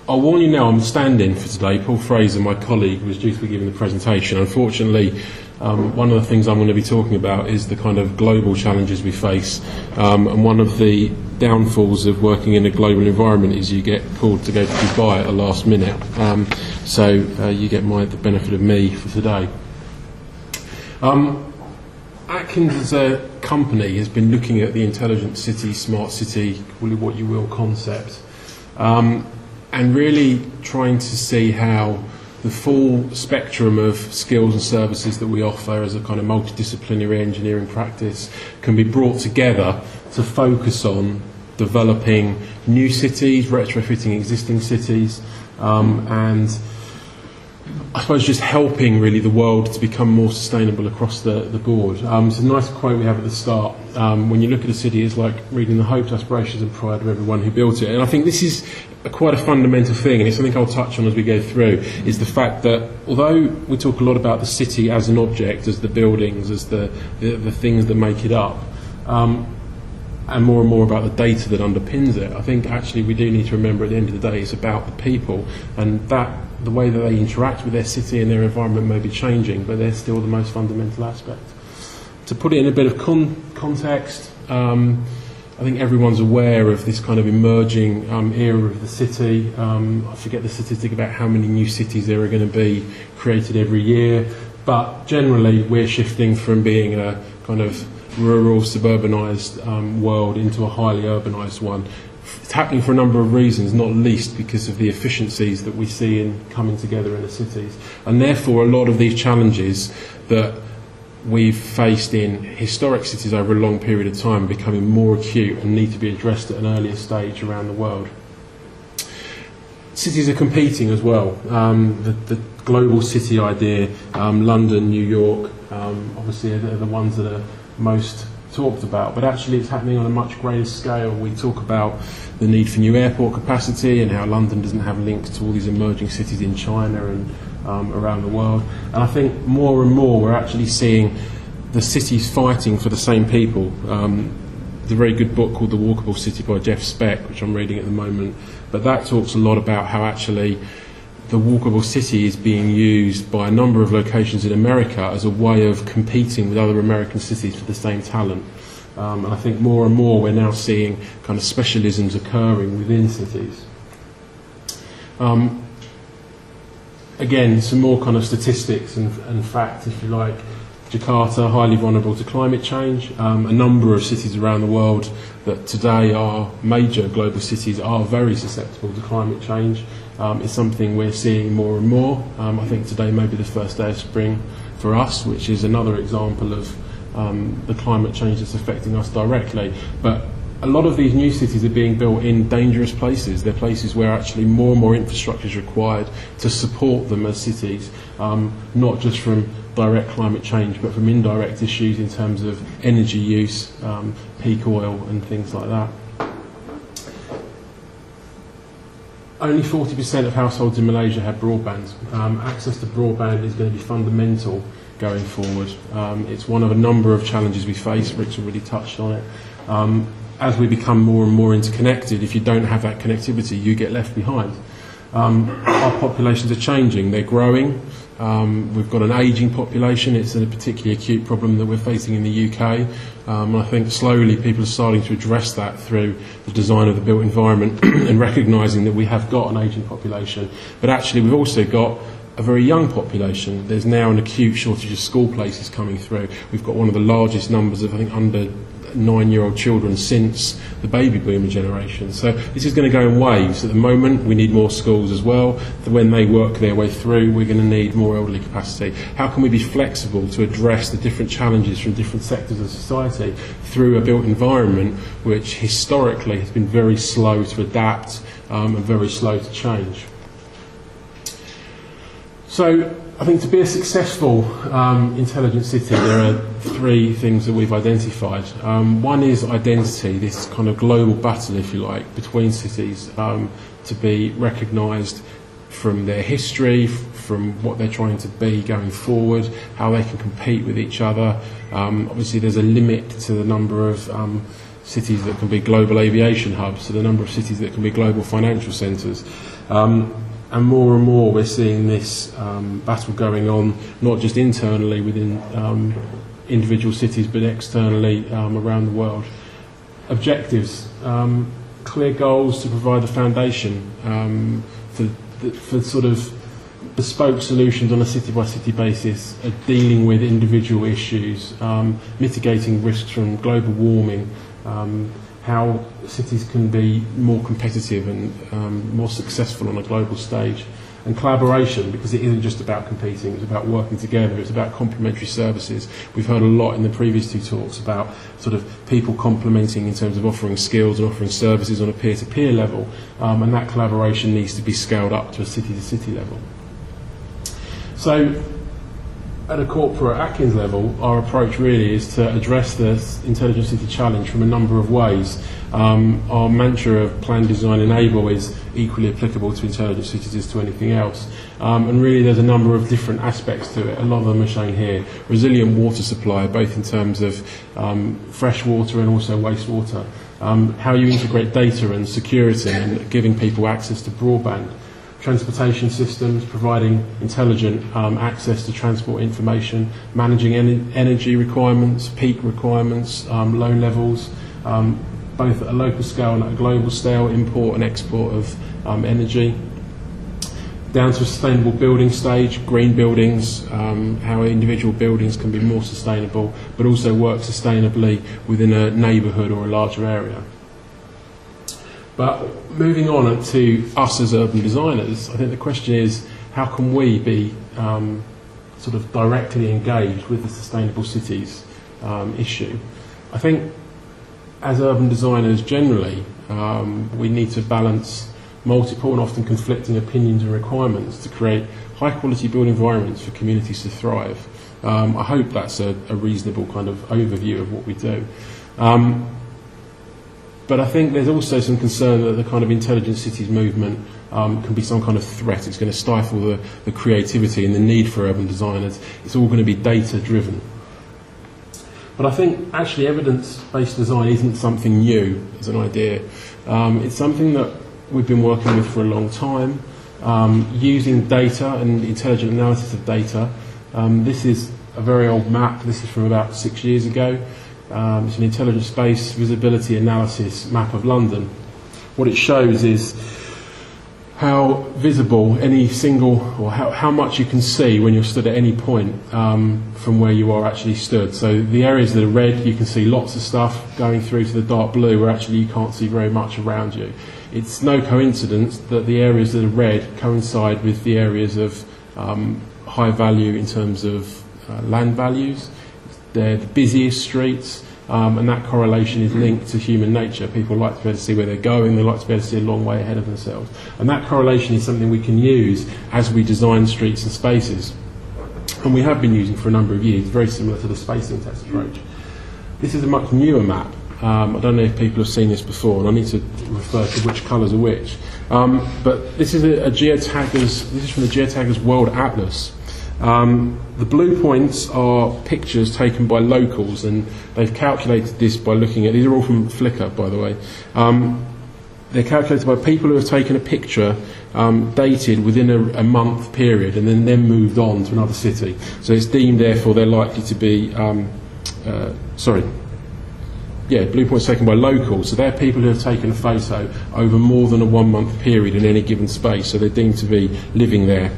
I'll warn you now, I'm standing for today. Paul Fraser, my colleague, was due to be giving the presentation. Unfortunately, one of the things I'm going to be talking about is the kind of global challenges we face, and one of the downfalls of working in a global environment is you get called to go to Dubai at the last minute. So you get the benefit of me for today. Atkins as a company has been looking at the intelligent city, smart city, call it what you will, concept, and really trying to see how the full spectrum of skills and services that we offer as a kind of multidisciplinary engineering practice can be brought together to focus on developing new cities, retrofitting existing cities, and I suppose just helping really the world to become more sustainable across the board. It's a nice quote we have at the start. When you look at a city, it's like reading the hopes, aspirations and pride of everyone who built it. And I think this is quite a fundamental thing, and it's something I'll touch on as we go through, is the fact that although we talk a lot about the city as an object, as the buildings, as the things that make it up, and more about the data that underpins it, I think actually we do need to remember at the end of the day it's about the people, and that the way that they interact with their city and their environment may be changing, but they're still the most fundamental aspect. To put it in a bit of context, I think everyone's aware of this kind of emerging era of the city. I forget the statistic about how many new cities there are going to be created every year, but generally we're shifting from being a kind of rural, suburbanised world into a highly urbanised one. It's happening for a number of reasons, not least because of the efficiencies that we see in coming together in the cities. And therefore, a lot of these challenges that we've faced in historic cities over a long period of time are becoming more acute and need to be addressed at an earlier stage around the world. Cities are competing as well. The global city idea, London, New York, obviously are the ones that are most talked about, but actually it's happening on a much greater scale. We talk about the need for new airport capacity and how London doesn't have links to all these emerging cities in China and around the world. And I think more and more we're actually seeing the cities fighting for the same people. There's a very good book called The Walkable City by Jeff Speck, which I'm reading at the moment, but that talks a lot about how actually the walkable city is being used by a number of locations in America as a way of competing with other American cities for the same talent. And I think more and more we're now seeing kind of specialisms occurring within cities. Again, some more kind of statistics and facts, if you like. Jakarta, highly vulnerable to climate change. A number of cities around the world that today are major global cities are very susceptible to climate change. It's something we're seeing more and more. I think today may be the first day of spring for us, which is another example of the climate change that's affecting us directly. But a lot of these new cities are being built in dangerous places. They're places where actually more and more infrastructure is required to support them as cities, not just from direct climate change, but from indirect issues in terms of energy use, peak oil and things like that. Only 40% of households in Malaysia have broadband. Access to broadband is going to be fundamental going forward. It's one of a number of challenges we face. Rick's already touched on it. As we become more and more interconnected, if you don't have that connectivity, you get left behind. Our populations are changing, they're growing. We've got an ageing population. It's a particularly acute problem that we're facing in the UK. I think slowly people are starting to address that through the design of the built environment and recognising that we have got an ageing population. But actually we've also got a very young population. There's now an acute shortage of school places coming through. We've got one of the largest numbers of, I think, under 9-year-old children since the baby boomer generation. So this is going to go in waves. At the moment we need more schools as well. When they work their way through, we're going to need more elderly capacity. How can we be flexible to address the different challenges from different sectors of society through a built environment which historically has been very slow to adapt and very slow to change? So I think to be a successful intelligent city, there are three things that we've identified. One is identity, this kind of global battle, if you like, between cities to be recognised from their history, from what they're trying to be going forward, how they can compete with each other. Obviously there's a limit to the number of cities that can be global aviation hubs to the number of cities that can be global financial centres. And more we're seeing this battle going on, not just internally within individual cities, but externally around the world. Objectives, clear goals to provide a foundation for sort of bespoke solutions on a city-by-city basis, dealing with individual issues, mitigating risks from global warming, how cities can be more competitive and more successful on a global stage, and collaboration, because it isn't just about competing, it's about working together, it's about complementary services. We've heard a lot in the previous two talks about sort of people complementing in terms of offering skills and offering services on a peer-to-peer level, and that collaboration needs to be scaled up to a city-to-city level. So, at a corporate Atkins level, our approach really is to address the intelligent city challenge from a number of ways. Our mantra of plan, design, enable is equally applicable to intelligent cities as to anything else. And really there's a number of different aspects to it. A lot of them are shown here. Resilient water supply, both in terms of fresh water and also wastewater. How you integrate data and security and giving people access to broadband. Transportation systems, providing intelligent access to transport information, managing energy requirements, peak requirements, low levels, both at a local scale and at a global scale, import and export of energy. Down to a sustainable building stage, green buildings, how individual buildings can be more sustainable, but also work sustainably within a neighbourhood or a larger area. But moving on to us as urban designers, I think the question is, how can we be sort of directly engaged with the sustainable cities issue? I think as urban designers generally, we need to balance multiple and often conflicting opinions and requirements to create high quality built environments for communities to thrive. I hope that's a reasonable kind of overview of what we do. But I think there's also some concern that the kind of intelligent cities movement can be some kind of threat. It's going to stifle the creativity and the need for urban designers. It's all going to be data driven. But I think actually evidence-based design isn't something new as an idea. It's something that we've been working with for a long time, using data and intelligent analysis of data. This is a very old map. This is from about 6 years ago. It's an intelligent space visibility analysis map of London. What it shows is how visible any single, or how much you can see when you're stood at any point from where you are actually stood. So the areas that are red, you can see lots of stuff going through to the dark blue, where actually you can't see very much around you. It's no coincidence that the areas that are red coincide with the areas of high value in terms of land values. They're the busiest streets, and that correlation is linked to human nature. People like to be able to see where they're going, they like to be able to see a long way ahead of themselves. And that correlation is something we can use as we design streets and spaces. And we have been using for a number of years, very similar to the spacing test approach. This is a much newer map. I don't know if people have seen this before, and I need to refer to which colours are which. But this is this is from the Geotaggers World Atlas. The blue points are pictures taken by locals, and they've calculated this by looking at, these are all from Flickr, by the way. They're calculated by people who have taken a picture dated within a month period and then moved on to another city. So it's deemed, therefore, they're likely to be, blue points taken by locals. So they're people who have taken a photo over more than a 1 month period in any given space. So they're deemed to be living there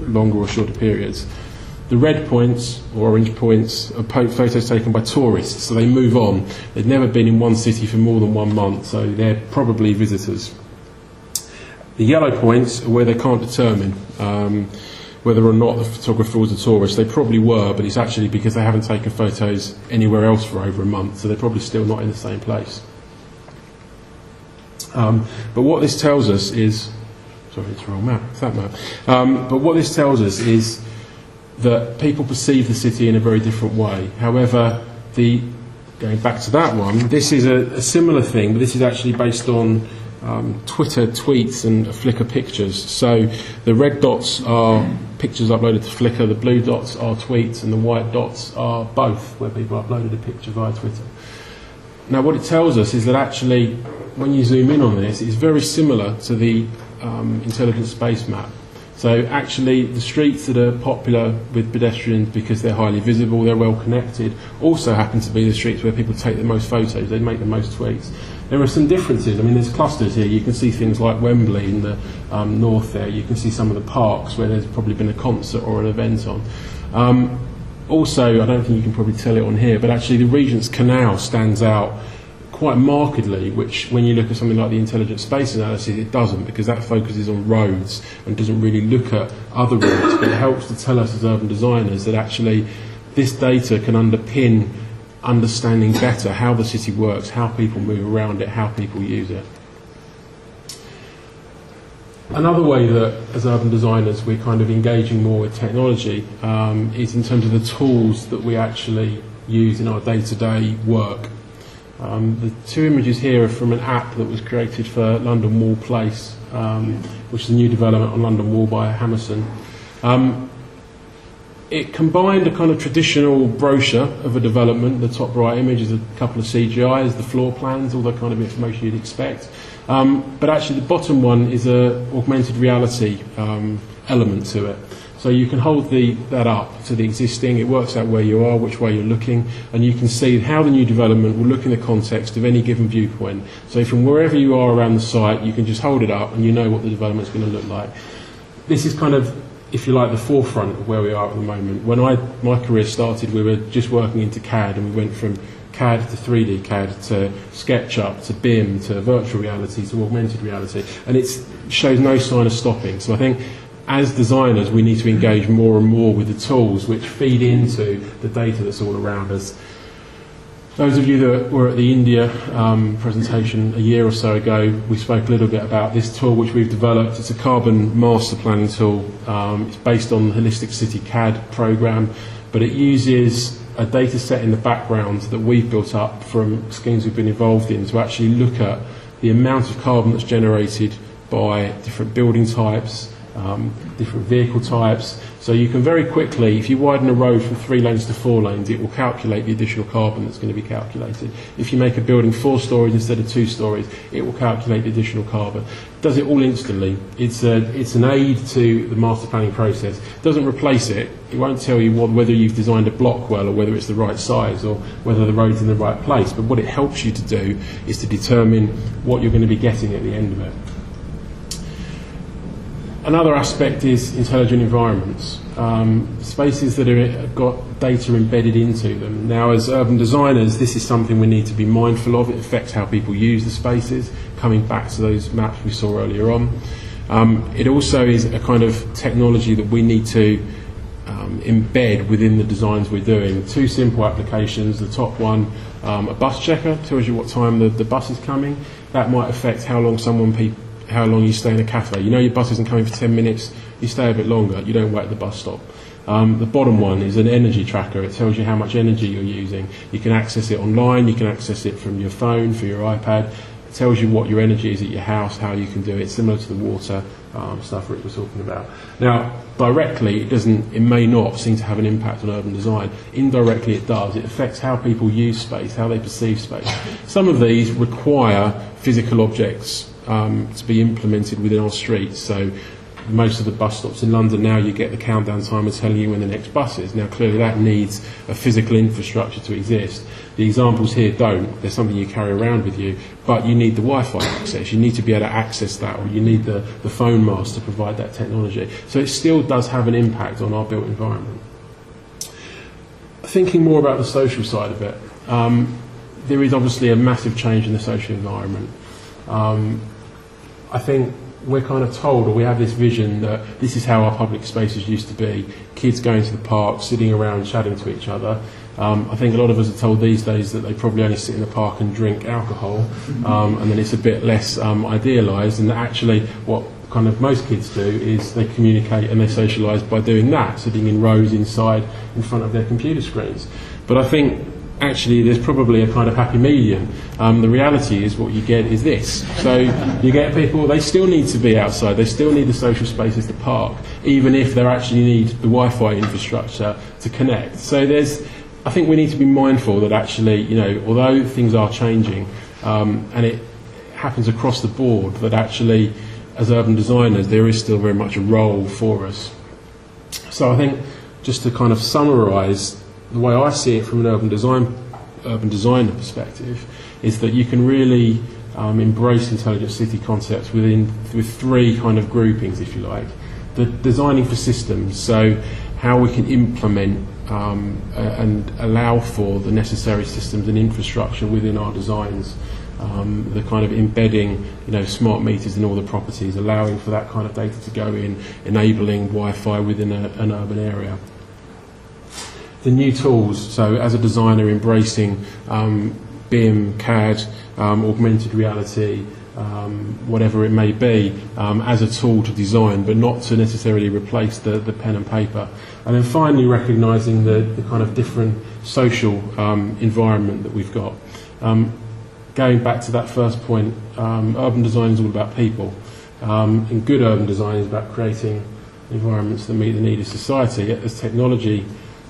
longer or shorter periods. The red points, or orange points, are photos taken by tourists, so they move on. They've never been in one city for more than 1 month, so they're probably visitors. The yellow points are where they can't determine whether or not the photographer was a tourist. They probably were, but it's actually because they haven't taken photos anywhere else for over a month, so they're probably still not in the same place. But what this tells us is, sorry, it's the wrong map, it's that map. But what this tells us is that people perceive the city in a very different way. However, going back to that one, this is a similar thing, but this is actually based on Twitter tweets and Flickr pictures. So the red dots are pictures uploaded to Flickr, the blue dots are tweets, and the white dots are both, where people uploaded a picture via Twitter. Now what it tells us is that actually, when you zoom in on this, it's very similar to the intelligent space map. So actually the streets that are popular with pedestrians because they're highly visible, they're well connected, also happen to be the streets where people take the most photos, they make the most tweets. There are some differences. I mean, there's clusters here. You can see things like Wembley in the north there. You can see some of the parks where there's probably been a concert or an event on. Also, I don't think you can probably tell it on here, but actually the Regent's Canal stands out quite markedly, which when you look at something like the intelligent space analysis, it doesn't, because that focuses on roads and doesn't really look at other routes, but it helps to tell us as urban designers that actually this data can underpin understanding better how the city works, how people move around it, how people use it. Another way that, as urban designers, we're kind of engaging more with technology is in terms of the tools that we actually use in our day-to-day work. The two images here are from an app that was created for London Wall Place, which is a new development on London Wall by Hammerson. It combined a kind of traditional brochure of a development. The top right image is a couple of CGIs, the floor plans, all the kind of information you'd expect. But actually the bottom one is an augmented reality element to it. So you can hold that up to the existing, it works out where you are, which way you're looking, and you can see how the new development will look in the context of any given viewpoint. So from wherever you are around the site, you can just hold it up and you know what the development's going to look like. This is kind of, if you like, the forefront of where we are at the moment. When my career started, we were just working into CAD, and we went from CAD to 3D CAD to SketchUp to BIM to virtual reality to augmented reality, and it shows no sign of stopping. So I think as designers, we need to engage more and more with the tools which feed into the data that's all around us. Those of you that were at the India presentation a year or so ago, we spoke a little bit about this tool which we've developed. It's a carbon master planning tool. It's based on the Holistic City CAD program, but it uses a data set in the background that we've built up from schemes we've been involved in to actually look at the amount of carbon that's generated by different building types, different vehicle types. So you can very quickly, if you widen a road from 3 lanes to 4 lanes, it will calculate the additional carbon that's going to be calculated. If you make a building 4 stories instead of 2 stories, it will calculate the additional carbon. It does it all instantly. It's an aid to the master planning process. It doesn't replace it. It won't tell you whether you've designed a block well or whether it's the right size or whether the road's in the right place. But what it helps you to do is to determine what you're going to be getting at the end of it. Another aspect is intelligent environments, spaces that have got data embedded into them. Now, as urban designers, this is something we need to be mindful of. It affects how people use the spaces, coming back to those maps we saw earlier on. It also is a kind of technology that we need to embed within the designs we're doing. 2 simple applications. The top one, a bus checker, tells you what time the bus is coming. That might affect how long how long you stay in a cafe. You know your bus isn't coming for 10 minutes, you stay a bit longer, you don't wait at the bus stop. The bottom one is an energy tracker. It tells you how much energy you're using. You can access it online, you can access it from your phone, for your iPad. It tells you what your energy is at your house, how you can do it, similar to the water stuff Rick was talking about. Now, directly, it may not seem to have an impact on urban design. Indirectly, it does. It affects how people use space, how they perceive space. Some of these require physical objects to be implemented within our streets. So most of the bus stops in London now, you get the countdown timer telling you when the next bus is. Now clearly that needs a physical infrastructure to exist. The examples here don't. There's something you carry around with you, but you need the Wi-Fi access. You need to be able to access that, or you need the phone mast to provide that technology. So it still does have an impact on our built environment. Thinking more about the social side of it, there is obviously a massive change in the social environment. I think we're kind of told, or we have this vision that this is how our public spaces used to be. Kids going to the park, sitting around chatting to each other. I think a lot of us are told these days that they probably only sit in the park and drink alcohol, and then it's a bit less idealised, and that actually what kind of most kids do is they communicate and they socialise by doing that, sitting in rows inside in front of their computer screens. But I think actually there's probably a kind of happy medium. The reality is what you get is this. So you get people, they still need to be outside, they still need the social spaces to park, even if they actually need the Wi-Fi infrastructure to connect. So there's I think we need to be mindful that actually, although things are changing, and it happens across the board, that actually, as urban designers, there is still very much a role for us. So I think, just to kind of summarise, the way I see it from an urban designer perspective, is that you can really embrace intelligent city concepts with three kind of groupings, if you like. The designing for systems, so how we can implement and allow for the necessary systems and infrastructure within our designs. The kind of embedding, smart meters in all the properties, allowing for that kind of data to go in, enabling Wi-Fi within an urban area. The new tools, so as a designer embracing BIM, CAD, augmented reality, whatever it may be, as a tool to design, but not to necessarily replace the pen and paper. And then finally recognising the kind of different social environment that we've got. Going back to that first point, urban design is all about people. And good urban design is about creating environments that meet the need of society. Yet as technology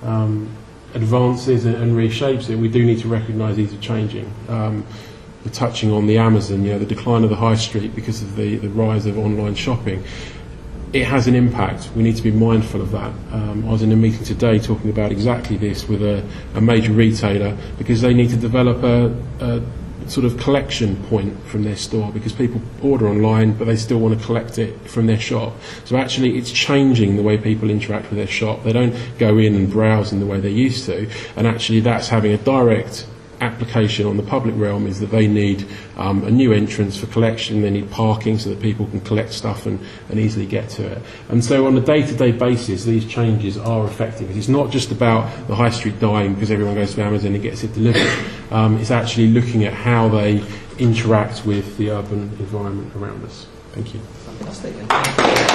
advances and reshapes it, we do need to recognise these are changing. We're touching on the Amazon, the decline of the high street because of the rise of online shopping. It has an impact. We need to be mindful of that. I was in a meeting today talking about exactly this with a major retailer, because they need to develop a sort of collection point from their store, because people order online but they still want to collect it from their shop. So actually it's changing the way people interact with their shop. They don't go in and browse in the way they used to, and actually that's having a direct application on the public realm, is that they need a new entrance for collection, they need parking so that people can collect stuff and easily get to it. And so on a day-to-day basis, these changes are effective. It's not just about the high street dying because everyone goes to Amazon and gets it delivered. It's actually looking at how they interact with the urban environment around us. Thank you. Fantastic.